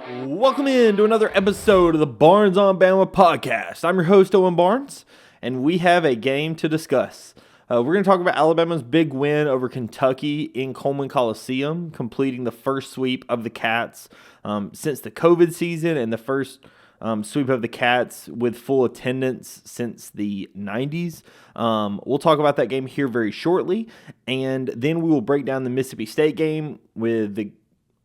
Welcome in to another episode of the Barnes on Bama podcast. I'm your host, Owen Barnes, and we have a game to discuss. We're going to talk about Alabama's big win over Kentucky in Coleman Coliseum, completing the first sweep of the Cats since the COVID season and the first sweep of the Cats with full attendance since the 90s. We'll talk about that game here very shortly, and then we will break down the Mississippi State game with the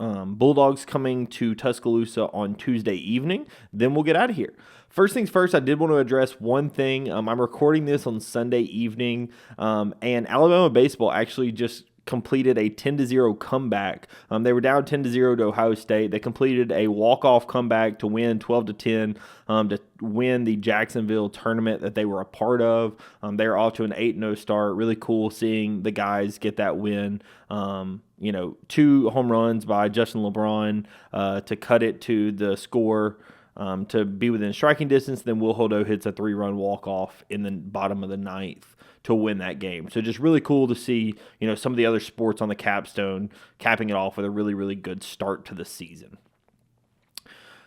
Bulldogs coming to Tuscaloosa on Tuesday evening. Then we'll get out of here. First things first, I did want to address one thing. I'm recording this on Sunday evening, and Alabama baseball actually just completed a 10-0 comeback. They were down 10-0 to Ohio State. They completed a walk-off comeback to win 12-10 to win the Jacksonville tournament that they were a part of. They were off to an 8-0 start. Really cool seeing the guys get that win. 2 home runs by Justin LeBron to cut it to the score to be within striking distance. Then Will Holdo hits a 3-run walk-off in the bottom of the ninth to win that game. So just really cool to see, some of the other sports on the capstone capping it off with a really, really good start to the season.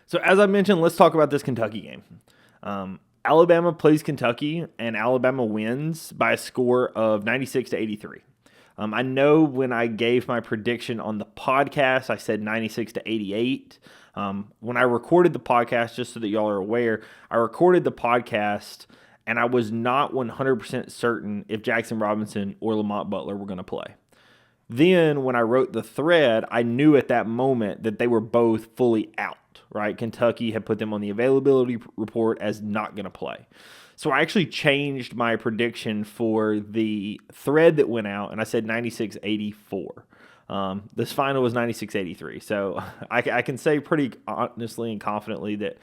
So as I mentioned, let's talk about this Kentucky game. Alabama plays Kentucky, and Alabama wins by a score of 96-83. I know when I gave my prediction on the podcast, I said 96-88. When I recorded the podcast, just so that y'all are aware, I recorded the podcast and I was not 100% certain if Jackson Robinson or Lamont Butler were going to play. Then when I wrote the thread, I knew at that moment that they were both fully out, right? Kentucky had put them on the availability report as not going to play. So I actually changed my prediction for the thread that went out, and I said 96-84. This final was 96-83. So I can say pretty honestly and confidently that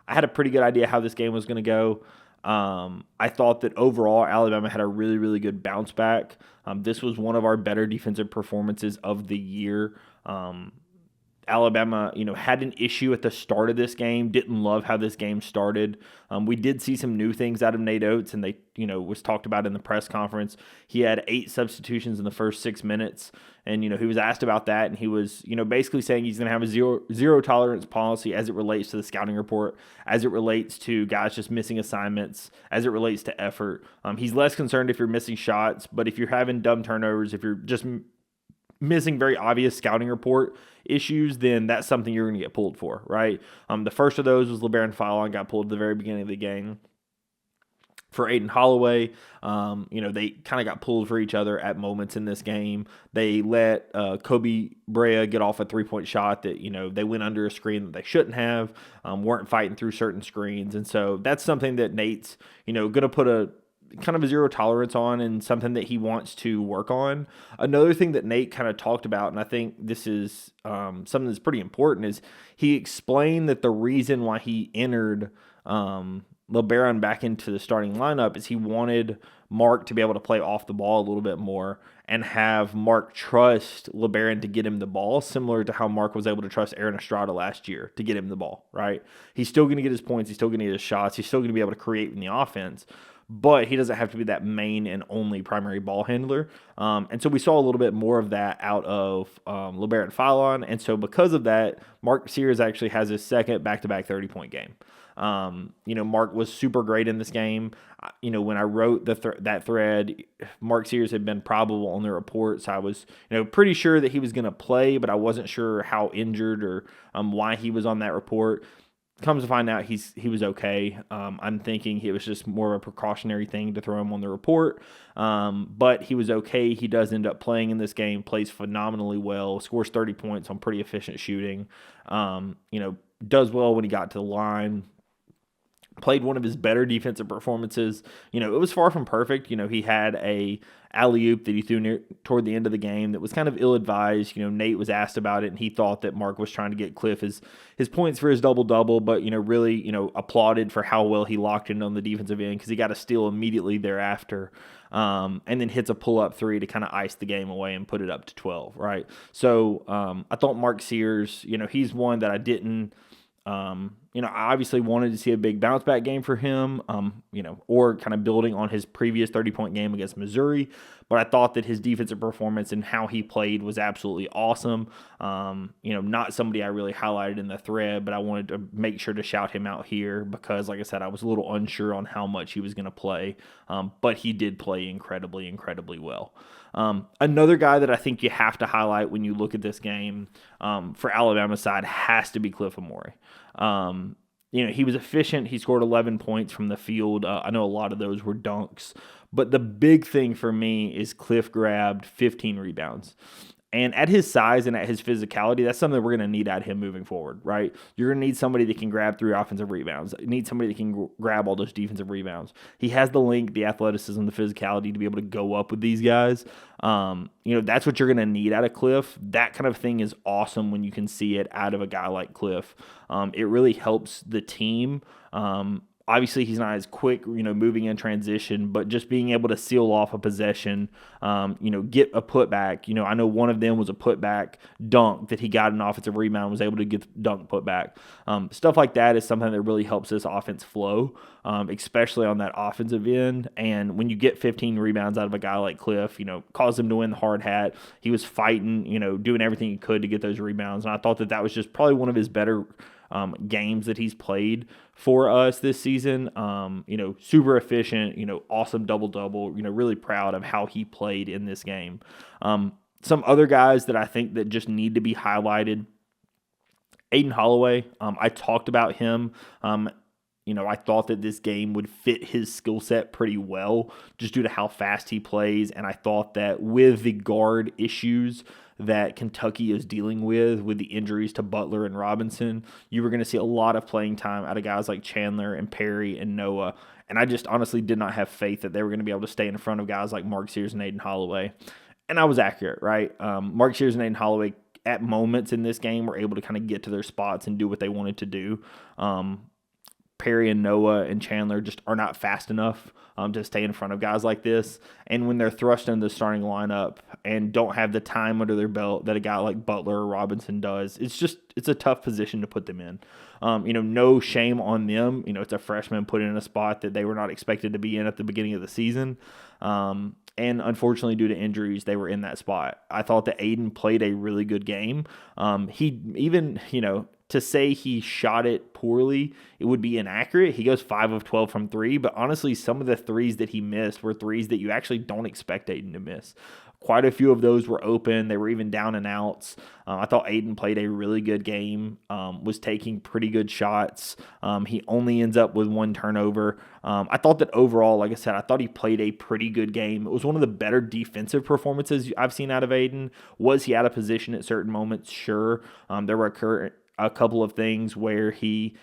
I had a pretty good idea how this game was going to go. I thought that overall Alabama had a really, really good bounce back. This was one of our better defensive performances of the year. Alabama, had an issue at the start of this game. Didn't love how this game started. We did see some new things out of Nate Oates, and they, was talked about in the press conference. He had 8 substitutions in the first 6 minutes, and he was asked about that, and he was, basically saying he's going to have a zero tolerance policy as it relates to the scouting report, as it relates to guys just missing assignments, as it relates to effort. He's less concerned if you're missing shots, but if you're having dumb turnovers, if you're just missing very obvious scouting report issues, then that's something you're going to get pulled for, right? The first of those was LeBaron Fallon, got pulled at the very beginning of the game. For Aiden Holloway, they kind of got pulled for each other at moments in this game. They let Kobe Brea get off a 3-point shot that, they went under a screen that they shouldn't have, weren't fighting through certain screens. And so that's something that Nate's, going to put a kind of a zero tolerance on and something that he wants to work on. Another thing that Nate kind of talked about, and I think this is something that's pretty important, is he explained that the reason why he entered LeBaron back into the starting lineup is he wanted Mark to be able to play off the ball a little bit more and have Mark trust LeBaron to get him the ball, similar to how Mark was able to trust Aaron Estrada last year to get him the ball, right? He's still going to get his points. He's still going to get his shots. He's still going to be able to create in the offense, but he doesn't have to be that main and only primary ball handler. And so we saw a little bit more of that out of LeBaron Fallon. And so because of that, Mark Sears actually has his second back-to-back 30-point game. Mark was super great in this game. When I wrote that thread, Mark Sears had been probable on the report, so I was, pretty sure that he was going to play, but I wasn't sure how injured or why he was on that report. Comes to find out he was okay. I'm thinking it was just more of a precautionary thing to throw him on the report. But he was okay. He does end up playing in this game, plays phenomenally well, scores 30 points on pretty efficient shooting. Does well when he got to the line. Played one of his better defensive performances. It was far from perfect. He had a alley-oop that he threw toward the end of the game that was kind of ill-advised. Nate was asked about it, and he thought that Mark was trying to get Cliff his points for his double-double, but, really, applauded for how well he locked in on the defensive end because he got a steal immediately thereafter, and then hits a pull-up 3 to kind of ice the game away and put it up to 12, right? So I thought Mark Sears, he's one that I didn't I obviously wanted to see a big bounce back game for him, or kind of building on his previous 30-point game against Missouri. But I thought that his defensive performance and how he played was absolutely awesome. Not somebody I really highlighted in the thread, but I wanted to make sure to shout him out here because, like I said, I was a little unsure on how much he was going to play. But he did play incredibly, incredibly well. Another guy that I think you have to highlight when you look at this game for Alabama's side has to be Cliff Amore. He was efficient. He scored 11 points from the field. I know a lot of those were dunks. But the big thing for me is Cliff grabbed 15 rebounds. And at his size and at his physicality, that's something that we're going to need out of him moving forward, right? You're going to need somebody that can grab 3 offensive rebounds. You need somebody that can grab all those defensive rebounds. He has the length, the athleticism, the physicality to be able to go up with these guys. That's what you're going to need out of Cliff. That kind of thing is awesome when you can see it out of a guy like Cliff. It really helps the team. Obviously, he's not as quick, moving in transition, but just being able to seal off a possession, get a putback. I know one of them was a putback dunk that he got an offensive rebound, was able to get the dunk putback. Stuff like that is something that really helps this offense flow, especially on that offensive end. And when you get 15 rebounds out of a guy like Cliff, caused him to win the hard hat. He was fighting, doing everything he could to get those rebounds. And I thought that was just probably one of his better games that he's played for us this season. Super efficient, awesome double-double, really proud of how he played in this game. Some other guys that I think that just need to be highlighted, Aden Holloway, I talked about him. I thought that this game would fit his skill set pretty well just due to how fast he plays. And I thought that with the guard issues that Kentucky is dealing with the injuries to Butler and Robinson, you were going to see a lot of playing time out of guys like Chandler and Perry and Noah. And I just honestly did not have faith that they were going to be able to stay in front of guys like Mark Sears and Aden Holloway. And I was accurate, right? Mark Sears and Aden Holloway at moments in this game were able to kind of get to their spots and do what they wanted to do. Perry and Noah and Chandler just are not fast enough to stay in front of guys like this. And when they're thrust into the starting lineup and don't have the time under their belt that a guy like Butler or Robinson does, it's a tough position to put them in. No shame on them. It's a freshman put in a spot that they were not expected to be in at the beginning of the season. And unfortunately, due to injuries, they were in that spot. I thought that Aden played a really good game. He even, to say he shot it poorly, it would be inaccurate. He goes 5 of 12 from 3, but honestly, some of the threes that he missed were threes that you actually don't expect Aden to miss. Quite a few of those were open. They were even down and outs. I thought Aden played a really good game, was taking pretty good shots. He only ends up with 1 turnover. I thought that overall, like I said, I thought he played a pretty good game. It was one of the better defensive performances I've seen out of Aden. Was he out of position at certain moments? Sure. There were a couple of things where he,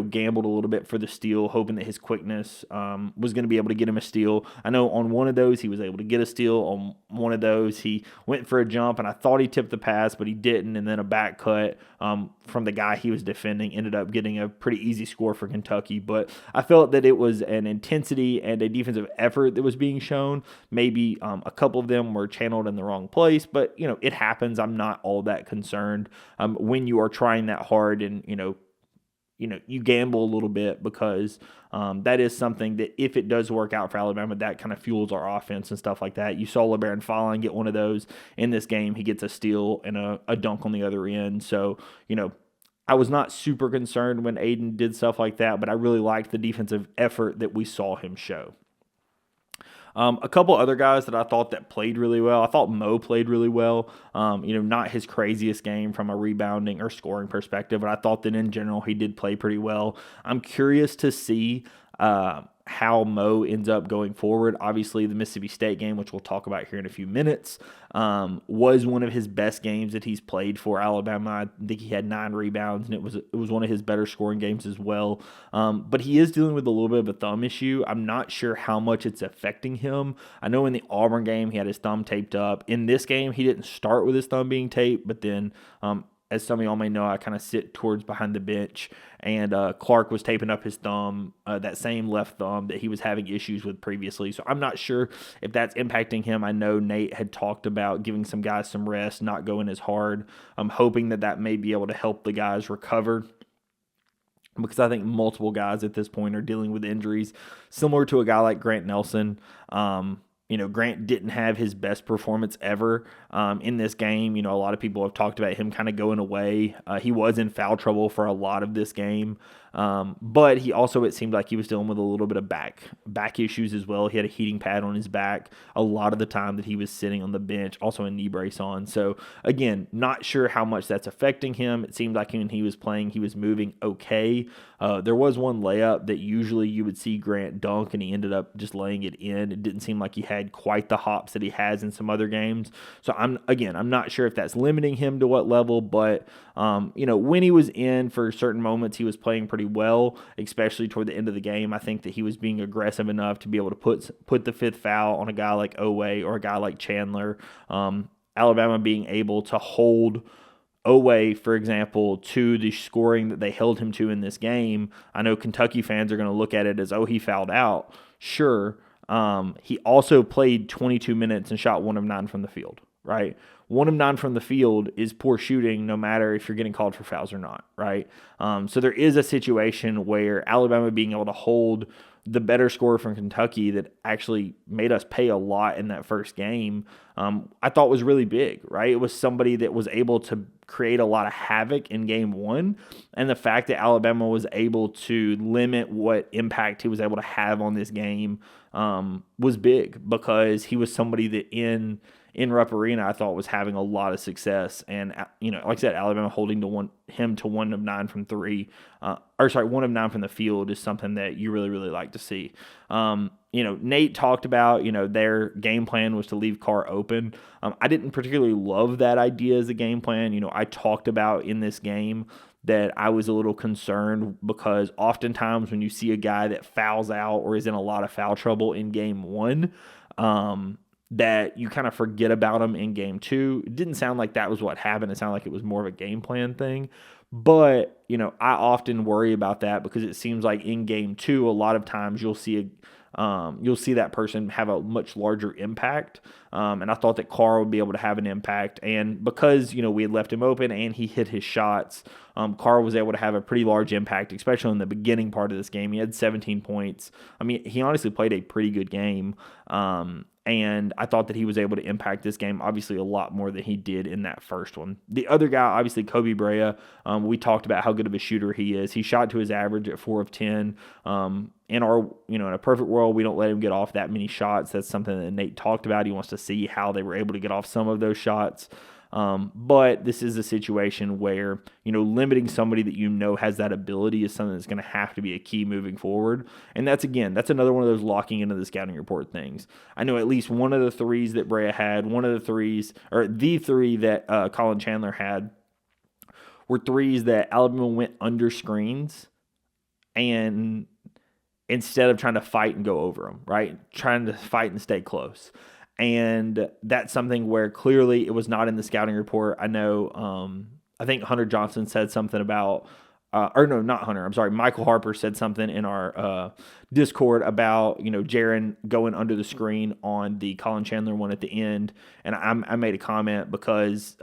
gambled a little bit for the steal, hoping that his quickness was going to be able to get him a steal. I know on one of those he was able to get a steal. On one of those he went for a jump, and I thought he tipped the pass, but he didn't. And then a back cut from the guy he was defending ended up getting a pretty easy score for Kentucky. But I felt that it was an intensity and a defensive effort that was being shown. Maybe a couple of them were channeled in the wrong place, but it happens. I'm not all that concerned when you are trying that hard and you gamble a little bit because that is something that if it does work out for Alabama, that kind of fuels our offense and stuff like that. You saw LeBaron Fallon get one of those in this game. He gets a steal and a dunk on the other end. So, I was not super concerned when Aden did stuff like that, but I really liked the defensive effort that we saw him show. A couple other guys that I thought that played really well. I thought Mo played really well. Not his craziest game from a rebounding or scoring perspective, but I thought that in general he did play pretty well. I'm curious to see how Mo ends up going forward. Obviously, the Mississippi State game, which we'll talk about here in a few minutes, was one of his best games that he's played for Alabama. I think he had 9 rebounds, and it was one of his better scoring games as well. But he is dealing with a little bit of a thumb issue. I'm not sure how much it's affecting him. I know in the Auburn game he had his thumb taped up. In this game, he didn't start with his thumb being taped, but then as some of y'all may know, I kind of sit towards behind the bench, and Clark was taping up his thumb, that same left thumb that he was having issues with previously. So I'm not sure if that's impacting him. I know Nate had talked about giving some guys some rest, not going as hard. I'm hoping that may be able to help the guys recover. because I think multiple guys at this point are dealing with injuries, similar to a guy like Grant Nelson. Grant didn't have his best performance ever in this game. A lot of people have talked about him kind of going away. He was in foul trouble for a lot of this game. But he also, it seemed like he was dealing with a little bit of back issues as well. He had a heating pad on his back a lot of the time that he was sitting on the bench, also a knee brace on. So again, not sure how much that's affecting him. It seemed like when he was playing, he was moving okay. There was one layup that usually you would see Grant dunk, and he ended up just laying it in. It didn't seem like he had quite the hops that he has in some other games. So I'm not sure if that's limiting him to what level, but when he was in for certain moments, he was playing pretty well, especially toward the end of the game. I think that he was being aggressive enough to be able to put the fifth foul on a guy like Oweh or a guy like Chandler. Alabama being able to hold Oweh, for example, to the scoring that they held him to in this game. I know Kentucky fans are going to look at it as, oh, he fouled out. Sure. He also played 22 minutes and shot 1 of 9 from the field, right? 1 of 9 from the field is poor shooting, no matter if you're getting called for fouls or not, right? So there is a situation where Alabama being able to hold the better scorer from Kentucky that actually made us pay a lot in that first game, I thought was really big, right? It was somebody that was able to create a lot of havoc in game one, and the fact that Alabama was able to limit what impact he was able to have on this game was big, because he was somebody that in Rupp Arena I thought was having a lot of success. And like I said, Alabama holding him to 1 of 9 from 3, 1 of 9 from the field is something that you really, really like to see. Nate talked about, their game plan was to leave Carr open. I didn't particularly love that idea as a game plan. I talked about in this game that I was a little concerned, because oftentimes when you see a guy that fouls out or is in a lot of foul trouble in game one, that you kind of forget about him in game two. It didn't sound like that was what happened. It sounded like it was more of a game plan thing. But, I often worry about that, because it seems like in game two, a lot of times you'll see that person have a much larger impact. And I thought that Carr would be able to have an impact. And because, we had left him open and he hit his shots, Carr was able to have a pretty large impact, especially in the beginning part of this game. He had 17 points. I mean, he honestly played a pretty good game. And I thought that he was able to impact this game, obviously, a lot more than he did in that first one. The other guy, obviously, Kobe Brea, we talked about how good of a shooter he is. He shot to his average at 4 of 10. In a perfect world, we don't let him get off that many shots. That's something that Nate talked about. He wants to see how they were able to get off some of those shots. But this is a situation where, limiting somebody that has that ability is something that's going to have to be a key moving forward. And that's another one of those locking into the scouting report things. I know at least one of the threes that Brea had, the three that Colin Chandler had, were threes that Alabama went under screens, and instead of trying to fight and go over them, right? Trying to fight and stay close. And that's something where clearly it was not in the scouting report. I know, I think Hunter Johnson said something about, not Hunter, I'm sorry, Michael Harper said something in our Discord about, Jaron going under the screen on the Colin Chandler one at the end. And I made a comment because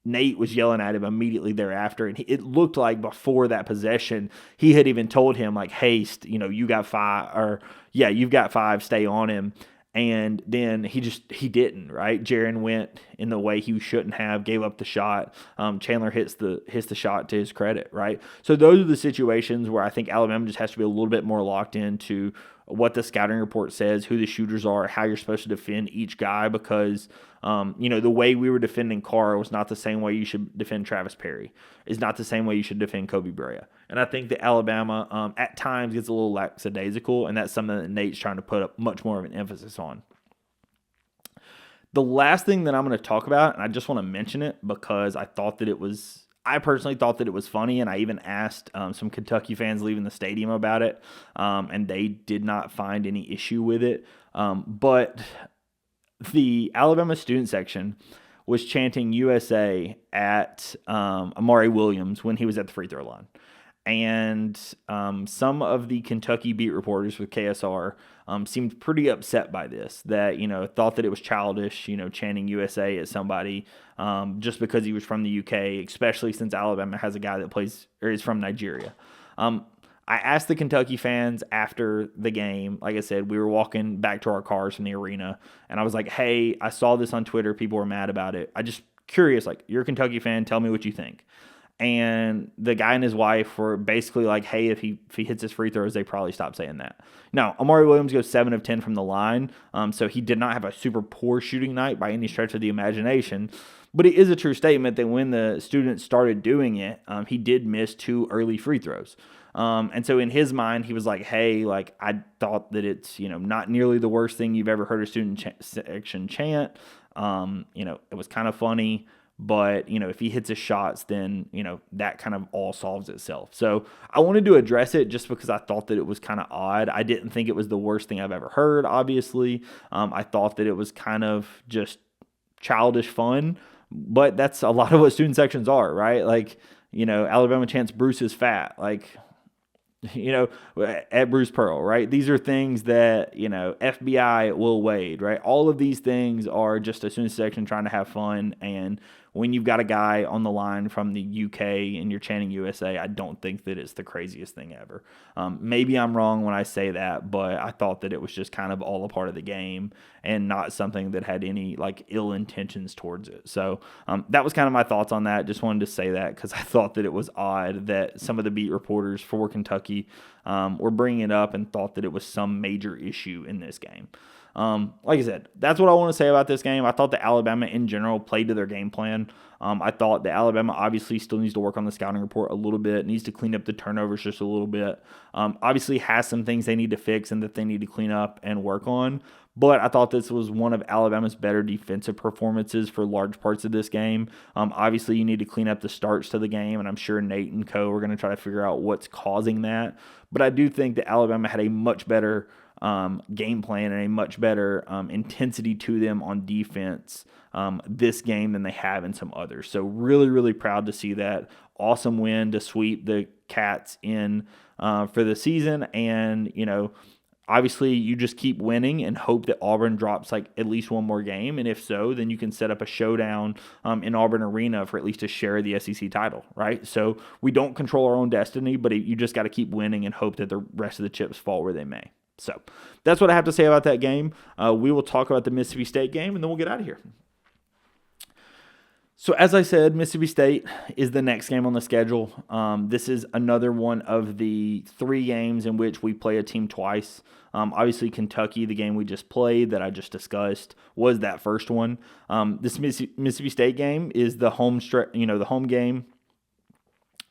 Nate was yelling at him immediately thereafter, and it looked like before that possession, he had even told him, like, hey, you got 5, you've got 5, stay on him. And then he didn't, right? Jaron went in the way he shouldn't have, gave up the shot. Chandler hits the shot to his credit, right? So those are the situations where I think Alabama just has to be a little bit more locked into what the scouting report says, who the shooters are, how you're supposed to defend each guy, because the way we were defending Carr was not the same way you should defend Travis Perry. It's not the same way you should defend Kobe Brea. And I think that Alabama at times gets a little lackadaisical, and that's something that Nate's trying to put up much more of an emphasis on. The last thing that I'm going to talk about, and I just want to mention it because I personally thought that it was funny, and I even asked some Kentucky fans leaving the stadium about it, and they did not find any issue with it. But the Alabama student section was chanting USA at Amari Williams when he was at the free throw line. And some of the Kentucky beat reporters with KSR seemed pretty upset by this, that, thought that it was childish, chanting USA at somebody just because he was from the UK, especially since Alabama has a guy that plays or is from Nigeria. I asked the Kentucky fans after the game, like I said, we were walking back to our cars from the arena, and I was like, hey, I saw this on Twitter. People were mad about it. I just curious, like, you're a Kentucky fan. Tell me what you think. And the guy and his wife were basically like, hey, if he hits his free throws, they probably stop saying that. Now, Amari Williams goes 7 of 10 from the line, so he did not have a super poor shooting night by any stretch of the imagination. But it is a true statement that when the students started doing it, he did miss 2 early free throws. And so in his mind, he was like, hey, like, I thought that it's, not nearly the worst thing you've ever heard a student section chant. It was kind of funny. But, if he hits his shots, then, that kind of all solves itself. So I wanted to address it just because I thought that it was kind of odd. I didn't think it was the worst thing I've ever heard, obviously. I thought that it was kind of just childish fun. But that's a lot of what student sections are, right? Like, Alabama chants Bruce is fat. Like, at Bruce Pearl, right? These are things that, FBI, Will Wade, right? All of these things are just a student section trying to have fun. And when you've got a guy on the line from the UK and you're chanting USA, I don't think that it's the craziest thing ever. Maybe I'm wrong when I say that, but I thought that it was just kind of all a part of the game and not something that had any like ill intentions towards it. So that was kind of my thoughts on that. Just wanted to say that because I thought that it was odd that some of the beat reporters for Kentucky were bringing it up and thought that it was some major issue in this game. Like I said, that's what I want to say about this game. I thought that Alabama in general played to their game plan. I thought that Alabama obviously still needs to work on the scouting report a little bit, needs to clean up the turnovers just a little bit. Obviously has some things they need to fix and that they need to clean up and work on. But I thought this was one of Alabama's better defensive performances for large parts of this game. Obviously, you need to clean up the starts to the game, and I'm sure Nate and co are going to try to figure out what's causing that. But I do think that Alabama had a much better game plan and a much better intensity to them on defense this game than they have in some others. So really, really proud to see that. Awesome win to sweep the Cats in for the season. And, obviously you just keep winning and hope that Auburn drops like at least one more game. And if so, then you can set up a showdown in Auburn Arena for at least a share of the SEC title, right? So we don't control our own destiny, but you just got to keep winning and hope that the rest of the chips fall where they may. So that's what I have to say about that game. We will talk about the Mississippi State game, and then we'll get out of here. So as I said, Mississippi State is the next game on the schedule. This is another one of the 3 games in which we play a team twice. Obviously, Kentucky, the game we just played that I just discussed, was that first one. This Mississippi State game is the home the home game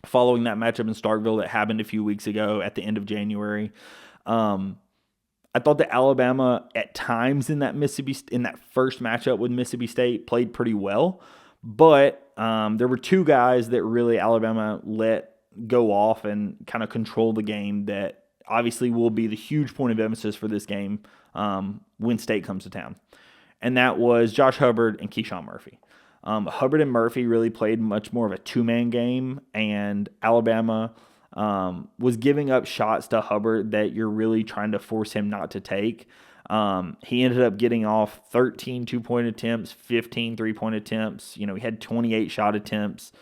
following that matchup in Starkville that happened a few weeks ago at the end of January. I thought that Alabama at times in that first matchup with Mississippi State played pretty well. But there were 2 guys that really Alabama let go off and kind of control the game that obviously will be the huge point of emphasis for this game when State comes to town. And that was Josh Hubbard and Keyshawn Murphy. Hubbard and Murphy really played much more of a 2-man game, and Alabama was giving up shots to Hubbard that you're really trying to force him not to take. He ended up getting off 13 2-point attempts, 15 3-point attempts. He had 28 shot attempts,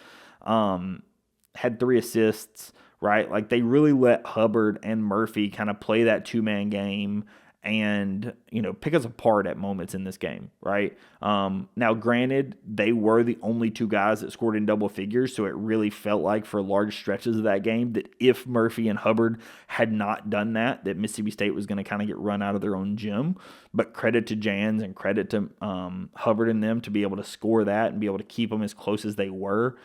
had 3 assists, right? Like they really let Hubbard and Murphy kind of play that 2-man game and, pick us apart at moments in this game, right? Now, granted, they were the only 2 guys that scored in double figures, so it really felt like for large stretches of that game that if Murphy and Hubbard had not done that Mississippi State was going to kind of get run out of their own gym. But credit to Jans and credit to Hubbard and them to be able to score that and be able to keep them as close as they were.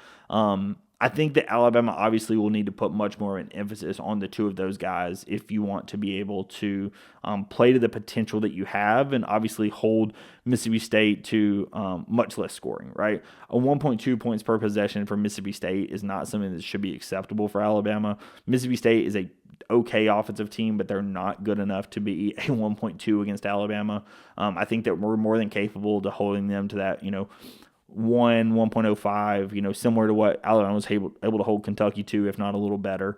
I think that Alabama obviously will need to put much more of an emphasis on the 2 of those guys if you want to be able to play to the potential that you have and obviously hold Mississippi State to much less scoring, right? A 1.2 points per possession for Mississippi State is not something that should be acceptable for Alabama. Mississippi State is a okay offensive team, but they're not good enough to be a 1.2 against Alabama. I think that we're more than capable to holding them to that, 1.05, similar to what Alabama was able to hold Kentucky to, if not a little better.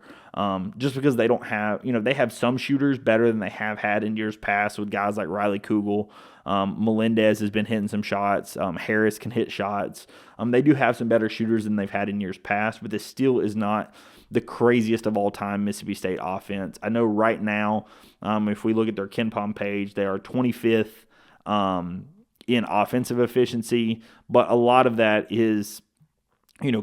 Just because they don't have, they have some shooters better than they have had in years past with guys like Riley Kugel Melendez has been hitting some shots. Harris can hit shots. They do have some better shooters than they've had in years past, but this still is not the craziest of all time Mississippi State offense. I know right now, if we look at their KenPom page, they are 25th in offensive efficiency, but a lot of that is,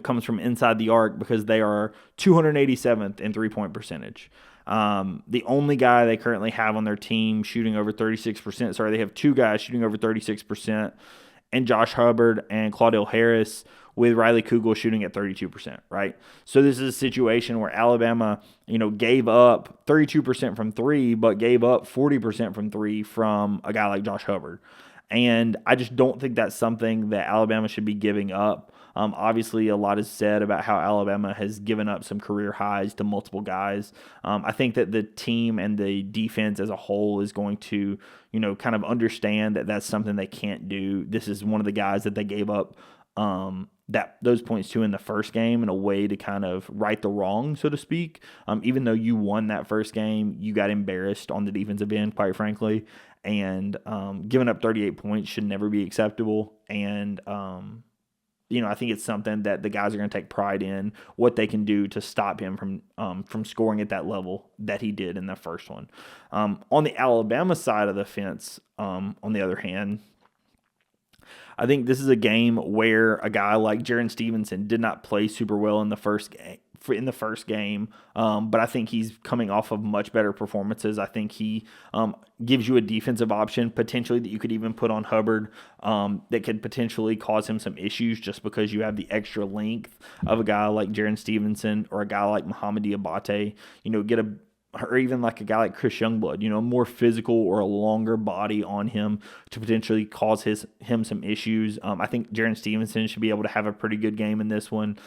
comes from inside the arc because they are 287th in three-point percentage. The only guy they currently have on their team shooting over 36%, they have two guys shooting over 36%, and Josh Hubbard and Claudell Harris, with Riley Kugel shooting at 32%, right? So this is a situation where Alabama, gave up 32% from three, but gave up 40% from three from a guy like Josh Hubbard. And I just don't think that's something that Alabama should be giving up. Obviously, a lot is said about how Alabama has given up some career highs to multiple guys. I think that the team and the defense as a whole is going to, kind of understand that that's something they can't do. This is one of the guys that they gave up those points to in the first game in a way to kind of right the wrong, so to speak. Even though you won that first game, you got embarrassed on the defensive end, quite frankly. And giving up 38 points should never be acceptable. And I think it's something that the guys are going to take pride in what they can do to stop him from scoring at that level that he did in the first one. On the Alabama side of the fence, on the other hand, I think this is a game where a guy like Jaron Stevenson did not play super well in the first game. But I think he's coming off of much better performances. I think he gives you a defensive option potentially that you could even put on Hubbard that could potentially cause him some issues just because you have the extra length of a guy like Jaron Stevenson or a guy like Muhammad Diabate. Or even like a guy like Chris Youngblood, more physical or a longer body on him to potentially cause him some issues. I think Jaron Stevenson should be able to have a pretty good game in this one.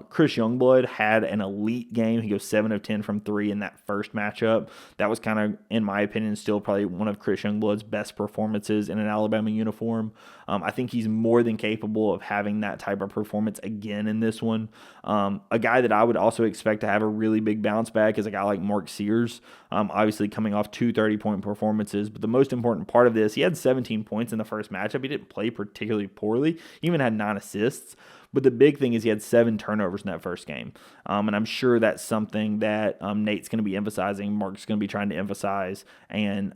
Chris Youngblood had an elite game. He goes 7 of 10 from 3 in that first matchup. That was kind of, in my opinion, still probably one of Chris Youngblood's best performances in an Alabama uniform. I think he's more than capable of having that type of performance again in this one. A guy that I would also expect to have a really big bounce back is a guy like Mark Sears. Obviously coming off 2 30-point performances. But the most important part of this, he had 17 points in the first matchup. He didn't play particularly poorly. He even had 9 assists. But the big thing is he had 7 turnovers in that first game. And I'm sure that's something that Nate's going to be emphasizing, Mark's going to be trying to emphasize, and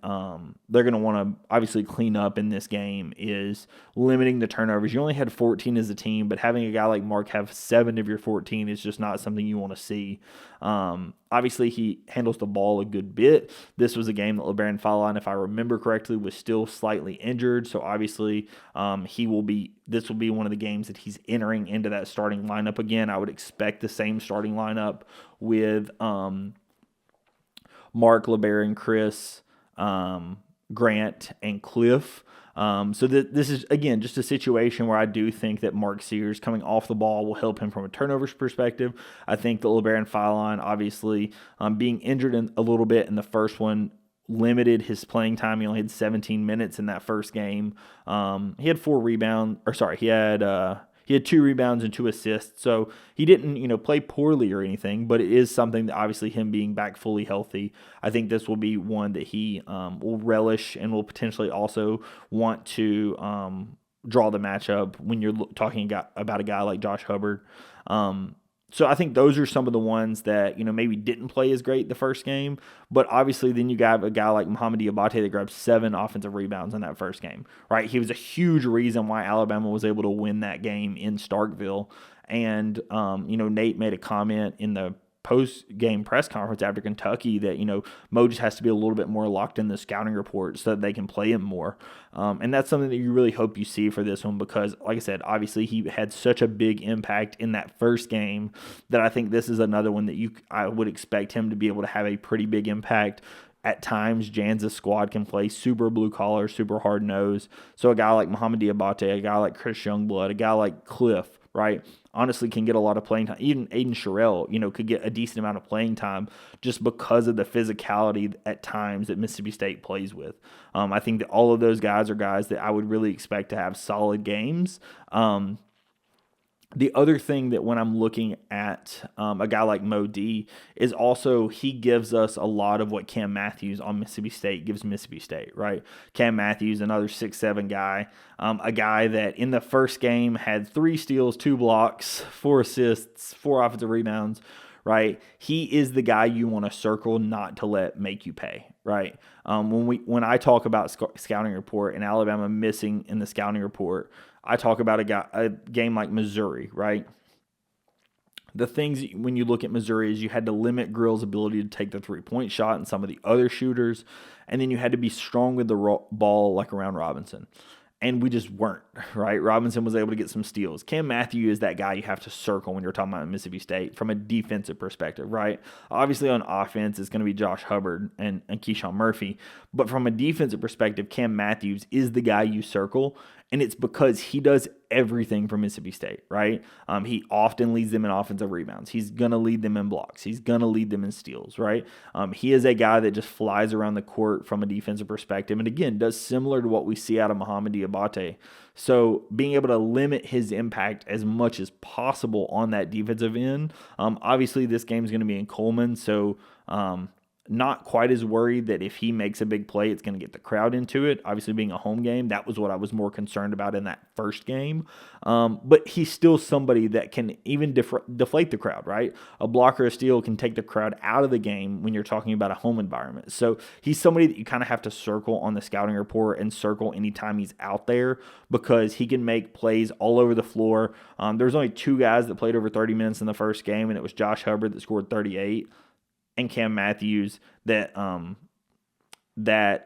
they're going to want to obviously clean up in this game is limiting the turnovers. You only had 14 as a team, but having a guy like Mark have 7 of your 14 is just not something you want to see. Obviously, he handles the ball a good bit. This was a game that LeBaron Fallon, if I remember correctly, was still slightly injured. So obviously, this will be one of the games that he's entering into that starting lineup again. I would expect the same starting lineup with Mark, LeBaron, Chris, Grant, and Cliff. So this is, again, just a situation where I do think that Mark Sears coming off the ball will help him from a turnovers perspective. I think that LeBaron Fallon, obviously, being injured a little bit in the first one, limited his playing time. He only had 17 minutes in that first game. He had 4 rebounds, he had 2 rebounds and 2 assists. So he didn't, play poorly or anything, but it is something that obviously him being back fully healthy, I think this will be one that he will relish and will potentially also want to draw the matchup when you're talking about a guy like Josh Hubbard. So I think those are some of the ones that, maybe didn't play as great the first game. But obviously then you got a guy like Muhammad Diabate that grabbed 7 offensive rebounds in that first game, right? He was a huge reason why Alabama was able to win that game in Starkville. And, Nate made a comment in the post-game press conference after Kentucky that, Mo just has to be a little bit more locked in the scouting report so that they can play him more. And that's something that you really hope you see for this one because, like I said, obviously he had such a big impact in that first game that I think this is another one that I would expect him to be able to have a pretty big impact. At times, Jan's squad can play super blue-collar, super hard-nosed. So a guy like Muhammad Diabate, a guy like Chris Youngblood, a guy like Cliff, right, honestly can get a lot of playing time. Even Aiden Sherrill, could get a decent amount of playing time just because of the physicality at times that Mississippi State plays with. I think that all of those guys are guys that I would really expect to have solid games. The other thing that when I'm looking at a guy like Mo D is also he gives us a lot of what Cam Matthews on Mississippi State gives Mississippi State, right? Cam Matthews, another 6'7" guy, a guy that in the first game had 3 steals, 2 blocks, 4 assists, 4 offensive rebounds, right? He is the guy you want to circle, not to let make you pay, right? When I talk about scouting report and Alabama missing in the scouting report, I talk about a game like Missouri, right? The things when you look at Missouri is you had to limit Grill's ability to take the 3-point shot and some of the other shooters, and then you had to be strong with the ball like around Robinson. And we just weren't, right? Robinson was able to get some steals. Cam Matthews is that guy you have to circle when you're talking about Mississippi State from a defensive perspective, right? Obviously on offense, it's going to be Josh Hubbard and Keyshawn Murphy. But from a defensive perspective, Cam Matthews is the guy you circle. And it's because he does everything for Mississippi State, right? He often leads them in offensive rebounds. He's going to lead them in blocks. He's going to lead them in steals, right? He is a guy that just flies around the court from a defensive perspective. And again, does similar to what we see out of Mohamed Diabate. So being able to limit his impact as much as possible on that defensive end. Obviously, this game is going to be in Coleman. So not quite as worried that if he makes a big play, it's going to get the crowd into it. Obviously, being a home game, that was what I was more concerned about in that first game. But he's still somebody that can even deflate the crowd, right? A block or a steal can take the crowd out of the game when you're talking about a home environment. So he's somebody that you kind of have to circle on the scouting report and circle anytime he's out there because he can make plays all over the floor. There's only 2 guys that played over 30 minutes in the first game, and it was Josh Hubbard that scored 38. And Cam Matthews that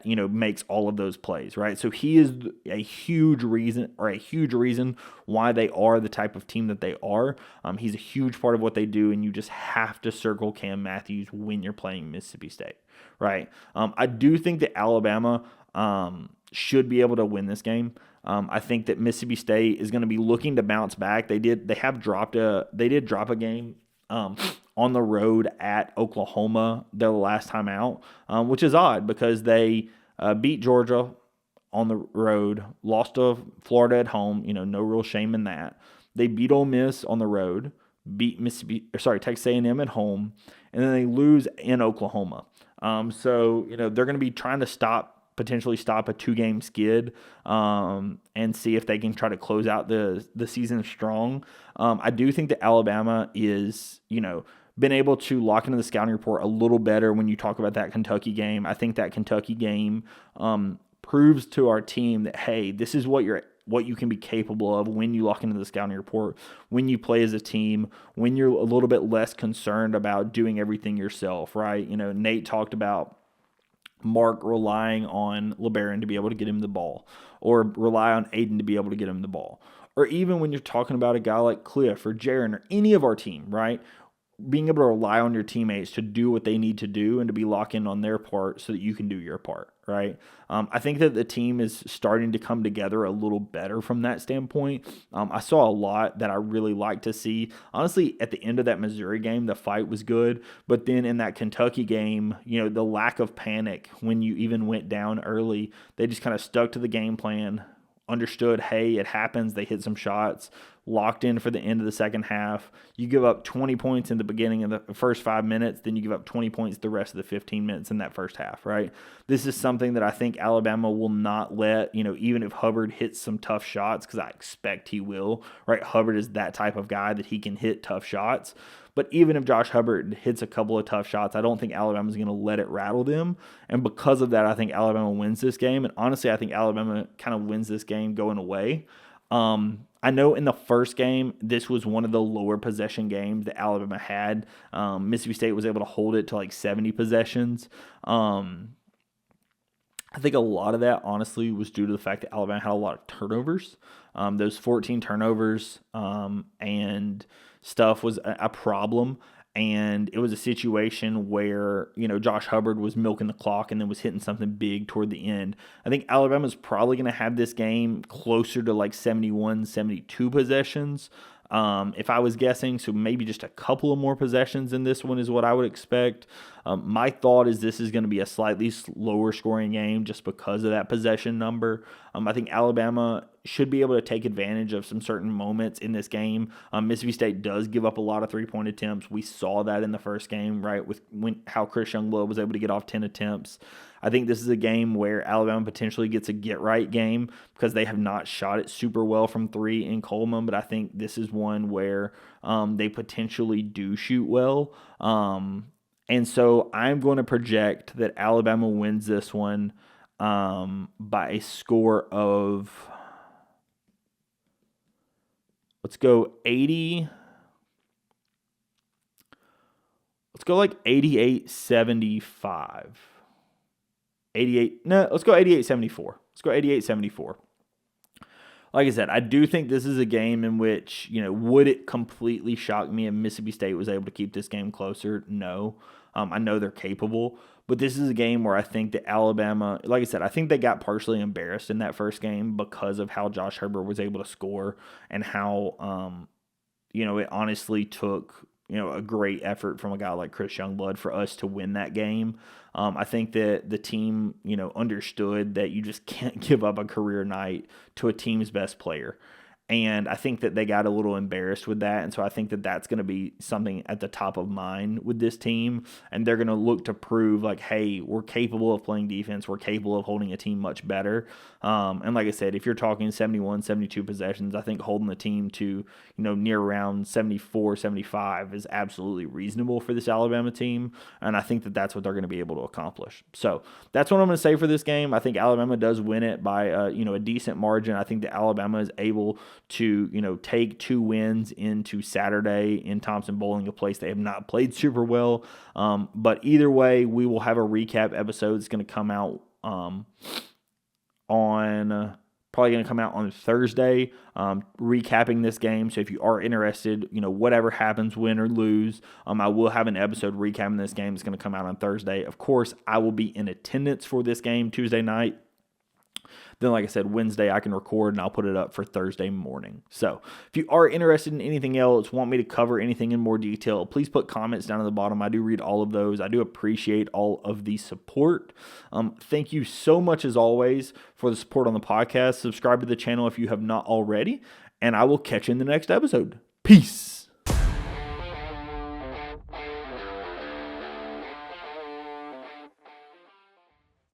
makes all of those plays, right? So he is a huge reason why they are the type of team that they are. He's a huge part of what they do, and you just have to circle Cam Matthews when you're playing Mississippi State, right? I do think that Alabama should be able to win this game. I think that Mississippi State is going to be looking to bounce back. They did drop a game on the road at Oklahoma their last time out, which is odd because they beat Georgia on the road, lost to Florida at home. No real shame in that. They beat Ole Miss on the road, beat Texas A&M at home, and then they lose in Oklahoma. So they're going to be trying to potentially stop a 2-game skid and see if they can try to close out the season strong. I do think that Alabama is, been able to lock into the scouting report a little better when you talk about that Kentucky game. I think that Kentucky game proves to our team that, hey, this is what you can be capable of when you lock into the scouting report, when you play as a team, when you're a little bit less concerned about doing everything yourself, right? Nate talked about Mark relying on LeBaron to be able to get him the ball, or rely on Aiden to be able to get him the ball. Or even when you're talking about a guy like Cliff or Jaron or any of our team, right? Being able to rely on your teammates to do what they need to do and to be locked in on their part so that you can do your part, right? I think that the team is starting to come together a little better from that standpoint. I saw a lot that I really like to see. Honestly, at the end of that Missouri game, the fight was good. But then in that Kentucky game, the lack of panic when you even went down early, they just kind of stuck to the game plan, understood, hey, it happens. They hit some shots, locked in for the end of the second half. You give up 20 points in the beginning of the first 5 minutes, then you give up 20 points the rest of the 15 minutes in that first half, right? This is something that I think Alabama will not let, even if Hubbard hits some tough shots, because I expect he will, right? Hubbard is that type of guy that he can hit tough shots. But even if Josh Hubbard hits a couple of tough shots, I don't think Alabama's going to let it rattle them. And because of that, I think Alabama wins this game. And honestly, I think Alabama kind of wins this game going away. I know in the first game, this was one of the lower possession games that Alabama had. Mississippi State was able to hold it to like 70 possessions. I think a lot of that, honestly, was due to the fact that Alabama had a lot of turnovers. Those 14 turnovers and stuff was a problem. And it was a situation where, Josh Hubbard was milking the clock and then was hitting something big toward the end. I think Alabama's probably going to have this game closer to like 71, 72 possessions. If I was guessing, so maybe just a couple of more possessions in this one is what I would expect. My thought is this is going to be a slightly lower scoring game just because of that possession number. I think Alabama should be able to take advantage of some certain moments in this game. Mississippi State does give up a lot of three-point attempts. We saw that in the first game, right, with how Chris Youngblood was able to get off 10 attempts. I think this is a game where Alabama potentially gets a get-right game because they have not shot it super well from three in Coleman, but I think this is one where they potentially do shoot well. And so I'm going to project that Alabama wins this one by a score of, let's go 80. Let's go like 88-75. 88. No, let's go 88-74. Let's go 88-74. Like I said, I do think this is a game in which, would it completely shock me if Mississippi State was able to keep this game closer? No. I know they're capable, but this is a game where I think that Alabama, like I said, I think they got partially embarrassed in that first game because of how Josh Herbert was able to score and how, it honestly took, a great effort from a guy like Chris Youngblood for us to win that game. I think that the team, understood that you just can't give up a career night to a team's best player. And I think that they got a little embarrassed with that. And so I think that that's going to be something at the top of mind with this team. And they're going to look to prove like, hey, we're capable of playing defense. We're capable of holding a team much better. And like I said, if you're talking 71, 72 possessions, I think holding the team to, near around 74, 75 is absolutely reasonable for this Alabama team. And I think that that's what they're going to be able to accomplish. So that's what I'm going to say for this game. I think Alabama does win it by, a decent margin. I think that Alabama is able to, take 2 wins into Saturday in Thompson-Boling, a place they have not played super well. But either way, we will have a recap episode. It's going to come out probably going to come out on Thursday, recapping this game. So if you are interested, whatever happens, win or lose, I will have an episode recapping this game. It's going to come out on Thursday. Of course, I will be in attendance for this game Tuesday night. Then, like I said, Wednesday I can record and I'll put it up for Thursday morning. So if you are interested in anything else, want me to cover anything in more detail, please put comments down at the bottom. I do read all of those. I do appreciate all of the support. Thank you so much, as always, for the support on the podcast. Subscribe to the channel if you have not already, and I will catch you in the next episode. Peace.